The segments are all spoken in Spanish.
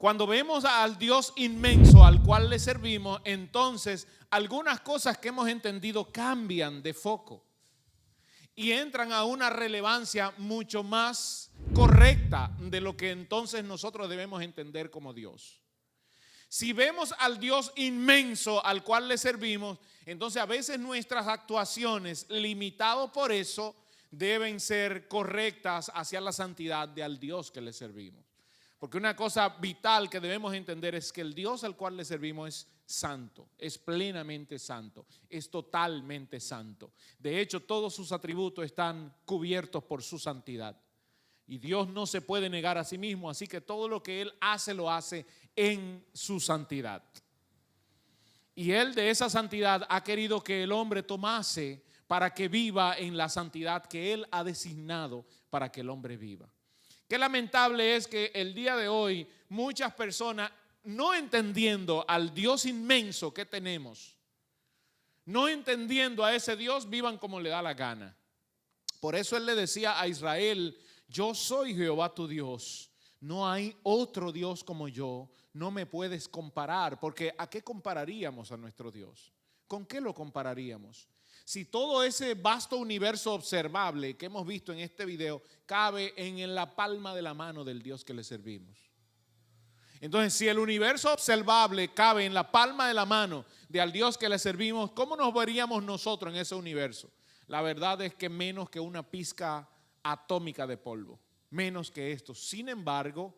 Cuando vemos al Dios inmenso al cual le servimos, entonces algunas cosas que hemos entendido cambian de foco y entran a una relevancia mucho más correcta de lo que entonces nosotros debemos entender como Dios. Si vemos al Dios inmenso al cual le servimos, entonces a veces nuestras actuaciones, limitadas por eso, deben ser correctas hacia la santidad del Dios que le servimos. Porque una cosa vital que debemos entender es que el Dios al cual le servimos es santo, es plenamente santo, es totalmente santo. De hecho, todos sus atributos están cubiertos por su santidad. Y Dios no se puede negar a sí mismo, así que todo lo que Él hace, lo hace en su santidad. Y Él de esa santidad ha querido que el hombre tomase para que viva en la santidad que Él ha designado para que el hombre viva. Qué lamentable es que el día de hoy muchas personas, no entendiendo al Dios inmenso que tenemos, no entendiendo a ese Dios, vivan como le da la gana. Por eso Él le decía a Israel: yo soy Jehová tu Dios, no hay otro Dios como yo, no me puedes comparar. Porque ¿a qué compararíamos a nuestro Dios? ¿Con qué lo compararíamos? Si todo ese vasto universo observable que hemos visto en este video cabe en la palma de la mano del Dios que le servimos. Entonces, si el universo observable cabe en la palma de la mano del Dios que le servimos, ¿cómo nos veríamos nosotros en ese universo? La verdad es que menos que una pizca atómica de polvo, menos que esto. Sin embargo,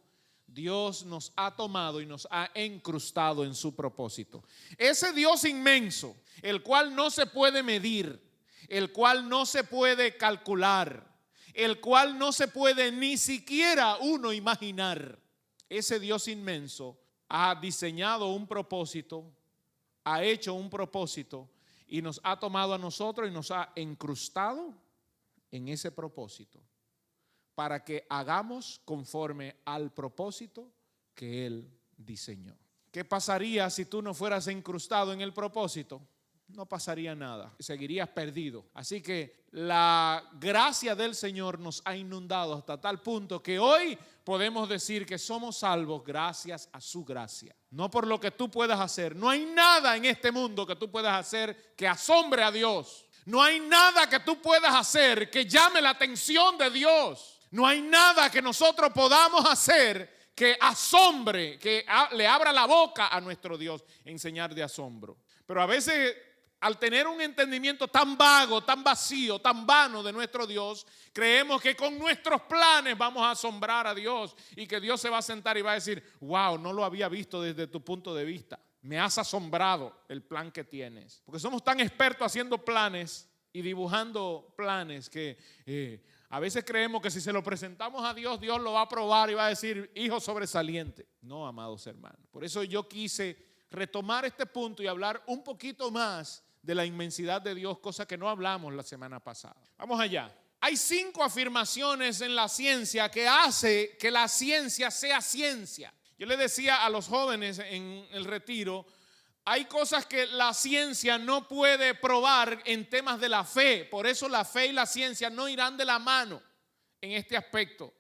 Dios nos ha tomado y nos ha incrustado en su propósito. Ese Dios inmenso, el cual no se puede medir, el cual no se puede calcular, el cual no se puede ni siquiera uno imaginar. Ese Dios inmenso ha diseñado un propósito, ha hecho un propósito y nos ha tomado a nosotros y nos ha incrustado en ese propósito, para que hagamos conforme al propósito que Él diseñó. ¿Qué pasaría si tú no fueras incrustado en el propósito? No pasaría nada, seguirías perdido. Así que la gracia del Señor nos ha inundado hasta tal punto que hoy podemos decir que somos salvos gracias a su gracia, no por lo que tú puedas hacer. No hay nada en este mundo que tú puedas hacer que asombre a Dios. No hay nada que tú puedas hacer que llame la atención de Dios. No hay nada que nosotros podamos hacer que asombre, que le abra la boca a nuestro Dios, enseñar de asombro. Pero a veces, al tener un entendimiento tan vago, tan vacío, tan vano de nuestro Dios, creemos que con nuestros planes vamos a asombrar a Dios y que Dios se va a sentar y va a decir: wow, no lo había visto desde tu punto de vista. Me has asombrado el plan que tienes. Porque somos tan expertos haciendo planes y dibujando planes que a veces creemos que si se lo presentamos a Dios, Dios lo va a aprobar y va a decir: hijo sobresaliente. No, amados hermanos. Por eso yo quise retomar este punto y hablar un poquito más de la inmensidad de Dios, cosa que no hablamos la semana pasada. Vamos allá. Hay 5 afirmaciones en la ciencia que hace que la ciencia sea ciencia. Yo le decía a los jóvenes en el retiro, hay cosas que la ciencia no puede probar en temas de la fe. Por eso la fe y la ciencia no irán de la mano en este aspecto.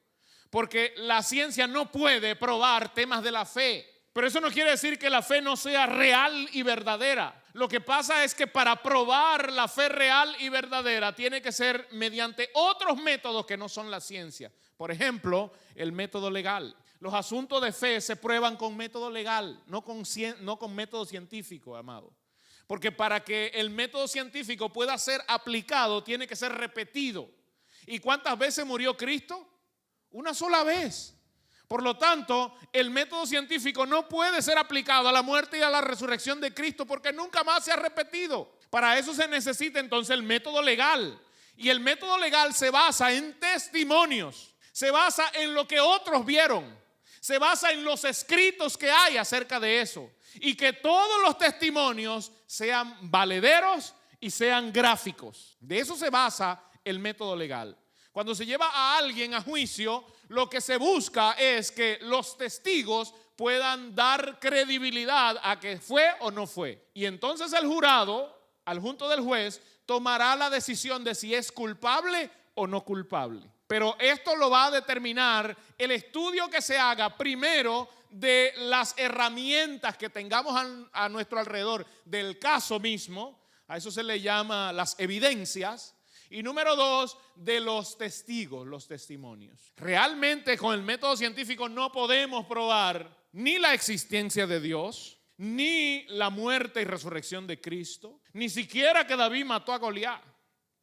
Porque la ciencia no puede probar temas de la fe. Pero eso no quiere decir que la fe no sea real y verdadera. Lo que pasa es que para probar la fe real y verdadera tiene que ser mediante otros métodos que no son la ciencia. Por ejemplo, el método legal. Los asuntos de fe se prueban con método legal, no con método científico, amado. Porque para que el método científico pueda ser aplicado, tiene que ser repetido. ¿Y cuántas veces murió Cristo? Una sola vez. Por lo tanto, el método científico no puede ser aplicado a la muerte y a la resurrección de Cristo porque nunca más se ha repetido. Para eso se necesita entonces el método legal. Y el método legal se basa en testimonios, se basa en lo que otros vieron, se basa en los escritos que hay acerca de eso. Y que todos los testimonios sean valederos y sean gráficos. De eso se basa el método legal. Cuando se lleva a alguien a juicio, lo que se busca es que los testigos puedan dar credibilidad a que fue o no fue. Y entonces el jurado, al junto del juez, tomará la decisión de si es culpable o no culpable. Pero esto lo va a determinar el estudio que se haga primero de las herramientas que tengamos a nuestro alrededor del caso mismo. A eso se le llama las evidencias. Y número 2, de los testigos, los testimonios. Realmente con el método científico no podemos probar ni la existencia de Dios, ni la muerte y resurrección de Cristo, ni siquiera que David mató a Goliat.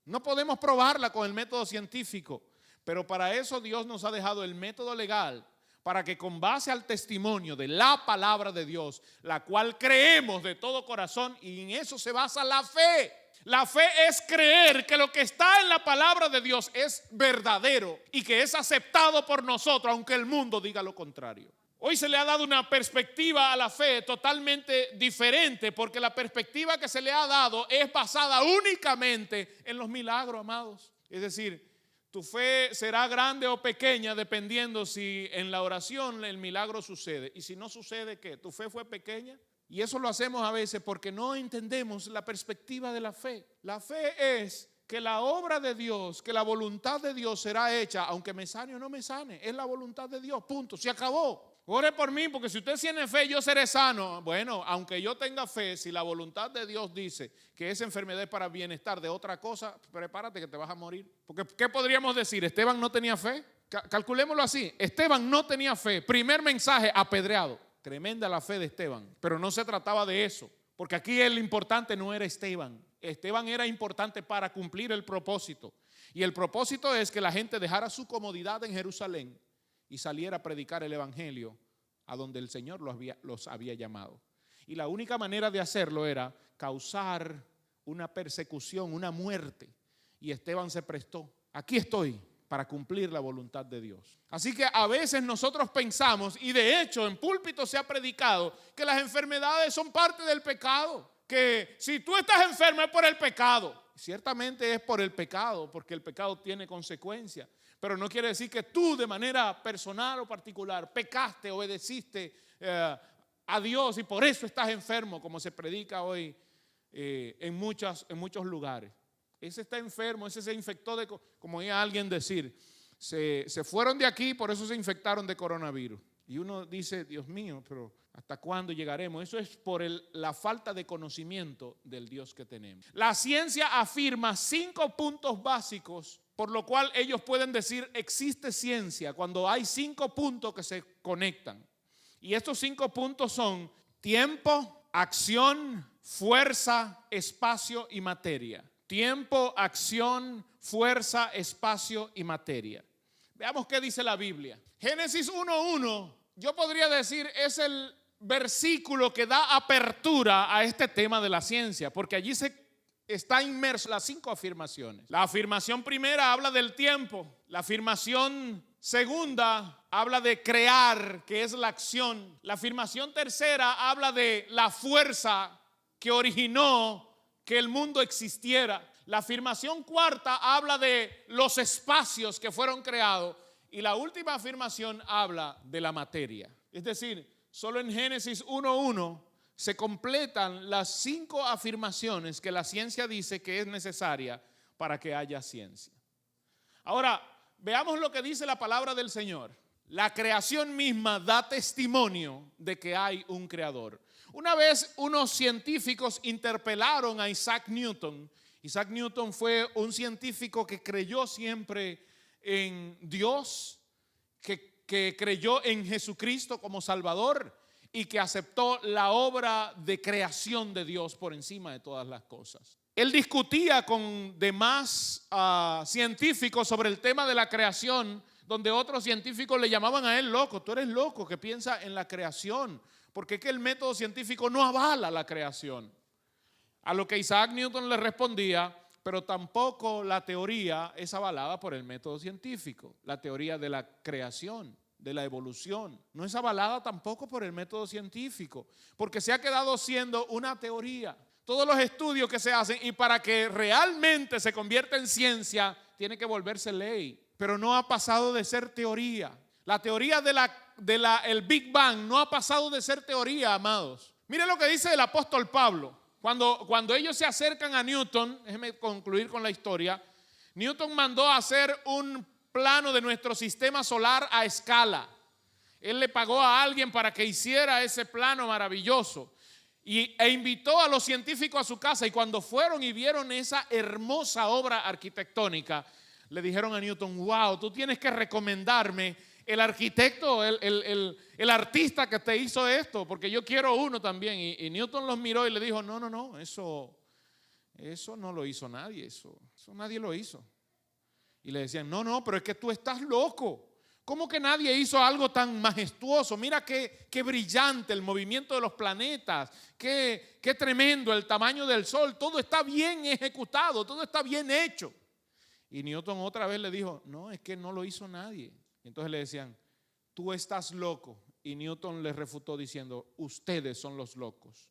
No podemos probarla con el método científico, pero para eso Dios nos ha dejado el método legal, para que con base al testimonio de la palabra de Dios, la cual creemos de todo corazón, y en eso se basa la fe. La fe es creer que lo que está en la palabra de Dios es verdadero y que es aceptado por nosotros, aunque el mundo diga lo contrario. Hoy se le ha dado una perspectiva a la fe totalmente diferente, porque la perspectiva que se le ha dado es basada únicamente en los milagros, amados. Es decir, tu fe será grande o pequeña dependiendo si en la oración el milagro sucede. Y si no sucede, ¿qué? ¿Tu fe fue pequeña? Y eso lo hacemos a veces porque no entendemos la perspectiva de la fe. La fe es que la obra de Dios, que la voluntad de Dios será hecha, aunque me sane o no me sane. Es la voluntad de Dios, punto, se acabó. Ore por mí, porque si usted tiene fe, yo seré sano. Bueno, aunque yo tenga fe, si la voluntad de Dios dice que esa enfermedad es para bienestar de otra cosa, prepárate que te vas a morir. Porque ¿qué podríamos decir? ¿Esteban no tenía fe? Calculémoslo así. Esteban no tenía fe. Primer mensaje, apedreado. Tremenda la fe de Esteban, pero no se trataba de eso, porque aquí el importante no era Esteban. Esteban era importante para cumplir el propósito, y el propósito es que la gente dejara su comodidad en Jerusalén y saliera a predicar el evangelio a donde el Señor los había llamado. Y la única manera de hacerlo era causar una persecución, una muerte, y Esteban se prestó. Aquí estoy para cumplir la voluntad de Dios. Así que a veces nosotros pensamos, y de hecho en púlpito se ha predicado, que las enfermedades son parte del pecado, que si tú estás enfermo es por el pecado. Ciertamente es por el pecado, porque el pecado tiene consecuencias, pero no quiere decir que tú de manera personal o particular pecaste, obedeciste a Dios y por eso estás enfermo, como se predica hoy en muchos lugares. Ese está enfermo, ese se infectó de, como oía alguien decir, se fueron de aquí, por eso se infectaron de coronavirus. Y uno dice, Dios mío, pero ¿hasta cuándo llegaremos? Eso es por la falta de conocimiento del Dios que tenemos. La ciencia afirma 5 puntos básicos, por lo cual ellos pueden decir existe ciencia, cuando hay 5 puntos que se conectan. Y estos 5 puntos son tiempo, acción, fuerza, espacio y materia. Tiempo, acción, fuerza, espacio y materia. Veamos qué dice la Biblia. Génesis 1:1, yo podría decir, es el versículo que da apertura a este tema de la ciencia, porque allí está inmerso las 5 afirmaciones. La afirmación primera habla del tiempo. La afirmación segunda habla de crear, que es la acción. La afirmación tercera habla de la fuerza que originó que el mundo existiera. La afirmación cuarta habla de los espacios que fueron creados. Y la última afirmación habla de la materia. Es decir, solo en Génesis 1:1 se completan las 5 afirmaciones que la ciencia dice que es necesaria para que haya ciencia. Ahora, veamos lo que dice la palabra del Señor. La creación misma da testimonio de que hay un creador. Una vez unos científicos interpelaron a Isaac Newton. Isaac Newton fue un científico que creyó siempre en Dios, que creyó en Jesucristo como Salvador y que aceptó la obra de creación de Dios por encima de todas las cosas. Él discutía con demás científicos sobre el tema de la creación, donde otros científicos le llamaban a él loco. Tú eres loco que piensa en la creación, porque es que el método científico no avala la creación. A lo que Isaac Newton le respondía, pero tampoco la teoría es avalada por el método científico. La teoría de la creación, de la evolución, no es avalada tampoco por el método científico, porque se ha quedado siendo una teoría. Todos los estudios que se hacen, y para que realmente se convierta en ciencia, tiene que volverse ley, pero no ha pasado de ser teoría. La teoría el Big Bang no ha pasado de ser teoría, amados. Mire lo que dice el apóstol Pablo. Cuando ellos se acercan a Newton, déjeme concluir con la historia. Newton mandó a hacer un plano de nuestro sistema solar a escala. Él le pagó a alguien para que hiciera ese plano maravilloso e invitó a los científicos a su casa, y cuando fueron y vieron esa hermosa obra arquitectónica, le dijeron a Newton: wow, tú tienes que recomendarme el arquitecto, el artista que te hizo esto, porque yo quiero uno también. Y Newton los miró y le dijo: no, eso no lo hizo nadie, eso nadie lo hizo. Y le decían: no, pero es que tú estás loco. ¿Cómo que nadie hizo algo tan majestuoso? Mira qué brillante el movimiento de los planetas, qué tremendo el tamaño del sol, todo está bien ejecutado, todo está bien hecho. Y Newton otra vez le dijo: no, es que no lo hizo nadie. Entonces le decían: tú estás loco. Y Newton le refutó diciendo: ustedes son los locos.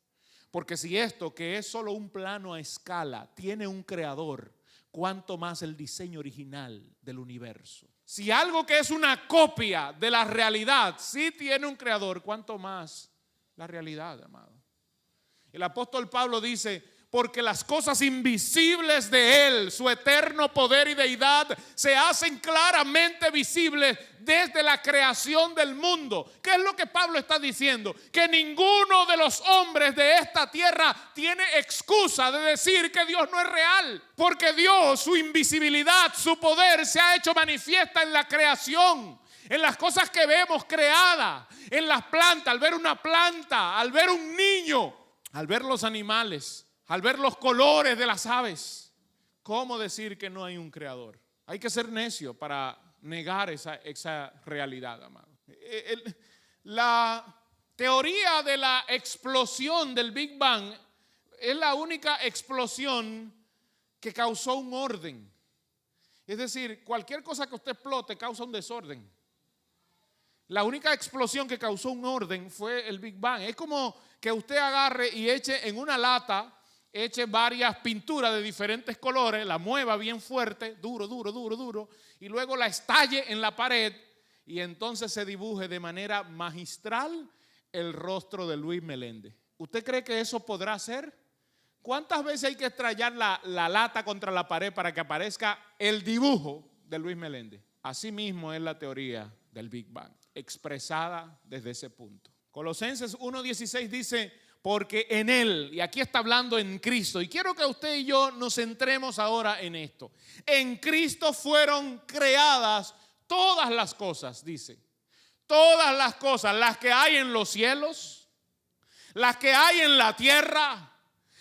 Porque si esto, que es solo un plano a escala, tiene un creador, cuánto más el diseño original del universo. Si algo que es una copia de la realidad sí tiene un creador, cuánto más la realidad, amado. El apóstol Pablo dice: porque las cosas invisibles de Él, su eterno poder y deidad, se hacen claramente visibles desde la creación del mundo. ¿Qué es lo que Pablo está diciendo? Que ninguno de los hombres de esta tierra tiene excusa de decir que Dios no es real. Porque Dios, su invisibilidad, su poder se ha hecho manifiesta en la creación, en las cosas que vemos creadas, en las plantas, al ver una planta, al ver un niño, al ver los animales, al ver los colores de las aves. ¿Cómo decir que no hay un creador? Hay que ser necio para negar esa realidad, amado. La teoría de la explosión del Big Bang es la única explosión que causó un orden. Es decir, cualquier cosa que usted explote causa un desorden. La única explosión que causó un orden fue el Big Bang. Es como que usted agarre y eche en una lata, eche varias pinturas de diferentes colores, la mueva bien fuerte, duro, y luego la estalle en la pared, y entonces se dibuje de manera magistral el rostro de Luis Meléndez. ¿Usted cree que eso podrá ser? ¿Cuántas veces hay que estrellar la lata contra la pared para que aparezca el dibujo de Luis Meléndez? Así mismo es la teoría del Big Bang, expresada desde ese punto. Colosenses 1:16 dice: porque en Él, y aquí está hablando en Cristo, y quiero que usted y yo nos centremos ahora en esto. En Cristo fueron creadas todas las cosas, dice. Todas las cosas, las que hay en los cielos, las que hay en la tierra,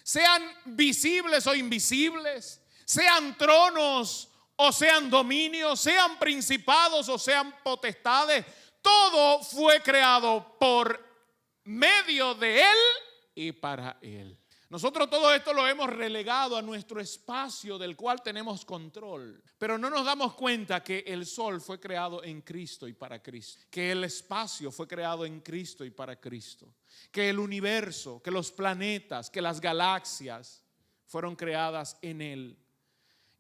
sean visibles o invisibles, sean tronos o sean dominios, sean principados o sean potestades. Todo fue creado por medio de Él y para Él. Nosotros todo esto lo hemos relegado a nuestro espacio del cual tenemos control, pero no nos damos cuenta que el sol fue creado en Cristo y para Cristo, que el espacio fue creado en Cristo y para Cristo, que el universo, que los planetas, que las galaxias fueron creadas en Él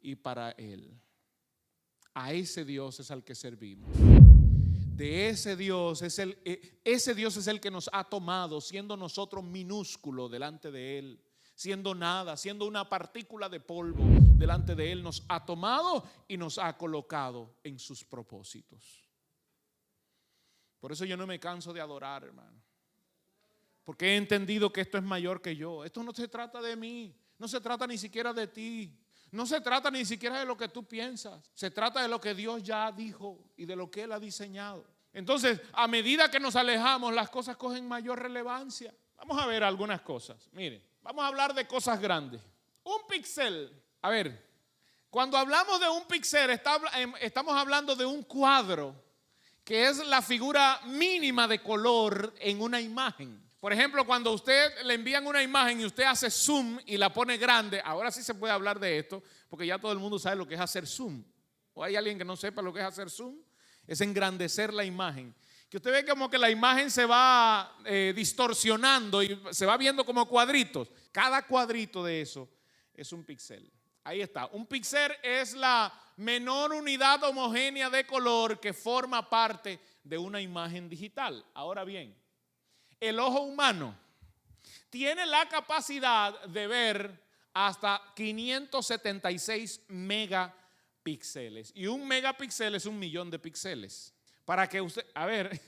y para Él. A ese Dios es al que servimos. De ese Dios ese Dios es el que nos ha tomado, siendo nosotros minúsculos delante de Él, siendo nada, siendo una partícula de polvo delante de Él, nos ha tomado y nos ha colocado en sus propósitos. Por eso yo no me canso de adorar, hermano, porque he entendido que esto es mayor que yo. Esto no se trata de mí, no se trata ni siquiera de ti. No se trata ni siquiera de lo que tú piensas. Se trata de lo que Dios ya dijo y de lo que Él ha diseñado. Entonces, a medida que nos alejamos, las cosas cogen mayor relevancia. Vamos a ver algunas cosas. Miren, vamos a hablar de cosas grandes. Un píxel. A ver, cuando hablamos de un píxel, estamos hablando de un cuadro, que es la figura mínima de color en una imagen. Por ejemplo, cuando a usted le envían una imagen y usted hace zoom y la pone grande, ahora sí se puede hablar de esto, porque ya todo el mundo sabe lo que es hacer zoom. ¿O hay alguien que no sepa lo que es hacer zoom? Es engrandecer la imagen. Que usted ve como que la imagen se va distorsionando y se va viendo como cuadritos. Cada cuadrito de eso es un píxel. Ahí está. Un píxel es la menor unidad homogénea de color que forma parte de una imagen digital. Ahora bien, el ojo humano tiene la capacidad de ver hasta 576 megapíxeles. Y un megapíxel es 1.000.000 de píxeles. Para que usted, a ver,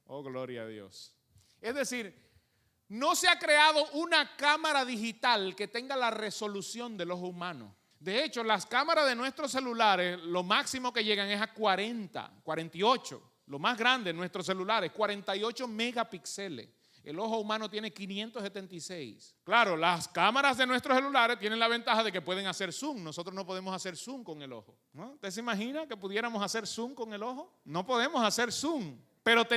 oh gloria a Dios. Es decir, no se ha creado una cámara digital que tenga la resolución del ojo humano. De hecho, las cámaras de nuestros celulares, lo máximo que llegan es a 40, 48. Lo más grande en nuestros celulares, 48 megapíxeles. El ojo humano tiene 576. Claro, las cámaras de nuestros celulares tienen la ventaja de que pueden hacer zoom. Nosotros no podemos hacer zoom con el ojo, ¿no? ¿Usted se imagina que pudiéramos hacer zoom con el ojo? No podemos hacer zoom. Pero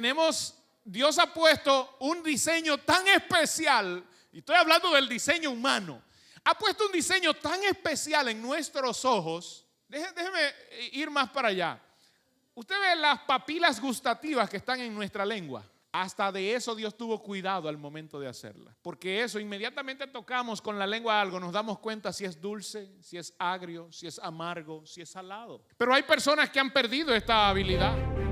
Dios ha puesto un diseño tan especial, y estoy hablando del diseño humano. Ha puesto un diseño tan especial en nuestros ojos. Déjeme ir más para allá. Usted ve las papilas gustativas que están en nuestra lengua. Hasta de eso Dios tuvo cuidado al momento de hacerla. Porque eso, inmediatamente tocamos con la lengua algo, nos damos cuenta si es dulce, si es agrio, si es amargo, si es salado. Pero hay personas que han perdido esta habilidad.